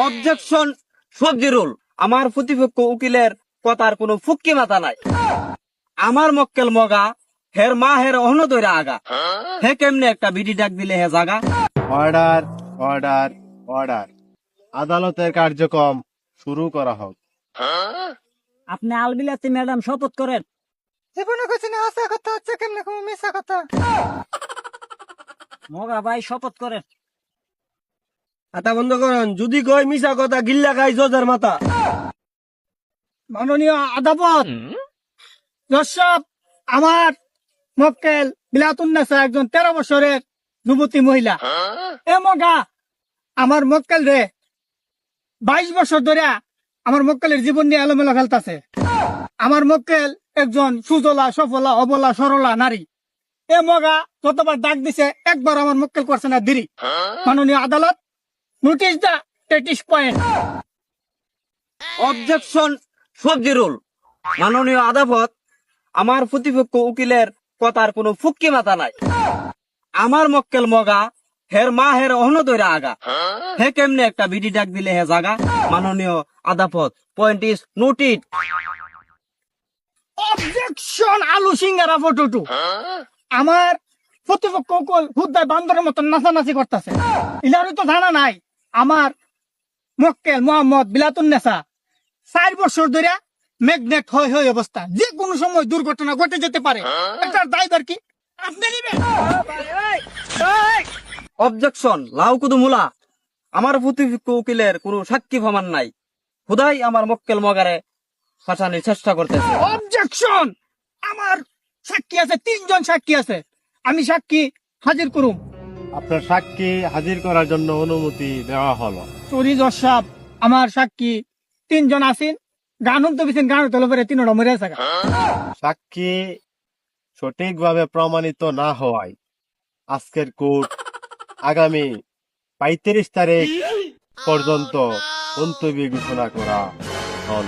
Objection সবজিরুল। আমার প্রতিপক্ষ উকিলের কথার কোনো ফুক্কি মাথা নাই। আমার মক্কেল মগা, হের মা হের অহন দইরা আগা, হে কেমনে একটা বিডি ডাক দিলে হে জাগা। Order, order, order. আদালতের কার্যক্রম শুরু করা হোক। আপনি আলবিলাতি ম্যাডাম শপথ করেন। জীবনে কইছি না আসা কথা হচ্ছে কেমনে কোনো মিশা কথা। মগা ভাই শপথ করেন। আতা বন্ধ করেন, যদি কই মিছা কথা গিল্লা খাই জজের মাথা। মাননীয় আদালত, দর্শক, আমার মক্কেল বিলাতুন্নেসা একজন 13 বছরের যুবতী মহিলা। এ মগা আমার মক্কেল রে 22 বছর ধরে আমার মক্কেলের জীবন নিয়ে এলোমেলো ফেলতাছে। আমার মক্কেল একজন সুজলা সফলা অবলা সরলা নারী। এ মগা যতবার ডাক দিছে একবার আমার মক্কেল করছে না দেরি। মাননীয় আদালত, নোটিশ দা 33 পয়েন্ট। অবজেকশন সবজিরুল। মাননীয় আদালত, আমার প্রতিপক্ষ উকিলের কথার কোনো ফুক্কি মাথা নাই। আমার মক্কেল মগা, হের মা হের অহন দইরা আগা, হে কেমনে একটা বিডি ডাক দিলে হে জাগা। মাননীয় আদালত, পয়েন্ট ইজ নোটেড। অবজেকশন আলু সিঙ্গারা ফটো। আমার প্রতিপক্ষ উকিল হুদ্দায় বান্দরের মতন নাচানাচি করতেছে। ইলারই তো জানা নাই আমার মক্কেল মোহাম্মদ বিলাতুন্নেসা 4 বছর ধরে ম্যাগনেট হয় অবস্থা, যে কোনো সময় দুর্ঘটনা ঘটে যেতে পারে। এটার দায়ভার কি আপনি নিবেন? অবজেকশন লাউকুদু মুলা। আমার প্রতিপক্ষ উকিলের কোনো সাক্ষী প্রমাণ নাই। খুদাই আমার মক্কেল মগারে ফাঁসানোর চেষ্টা করতেছে। অবজেকশন, আমার সাক্ষী আছে, 3 জন সাক্ষী আছে, আমি সাক্ষী হাজির করুম। আপনার সাক্ষী হাজির করার জন্য অনুমতি দেওয়া হলো। সরি জজ সাহেব, আমার সাক্ষী 3 জন আছেন। গান তো বিছেন, গান তোলে পরে 3টা মরে আছে। সাক্ষী সঠিকভাবে প্রমাণিত না হওয়ায় আজকের কোর্ট আগামী 35 তারিখ পর্যন্ত মুলতবি ঘোষণা করা হল।